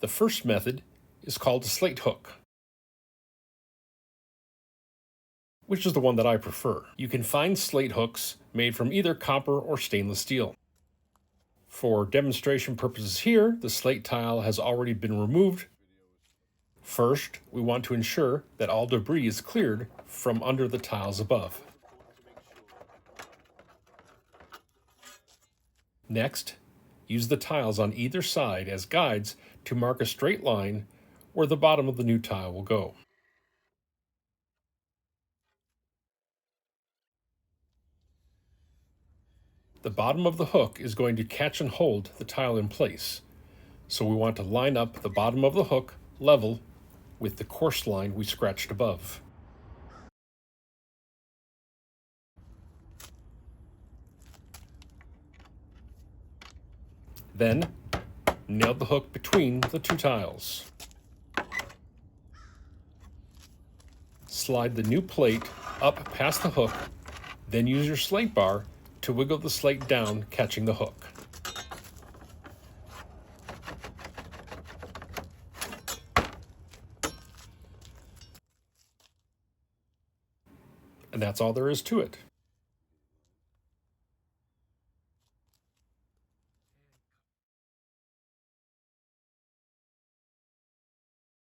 The first method is called a slate hook, which is the one that I prefer. You can find slate hooks made from either copper or stainless steel. For demonstration purposes here, the slate tile has already been removed. First, we want to ensure that all debris is cleared from under the tiles above. Next, use the tiles on either side as guides to mark a straight line where the bottom of the new tile will go. The bottom of the hook is going to catch and hold the tile in place, so we want to line up the bottom of the hook level with the course line we scratched above. Then, nail the hook between the two tiles. Slide the new plate up past the hook, then use your slate bar to wiggle the slate down, catching the hook. And that's all there is to it.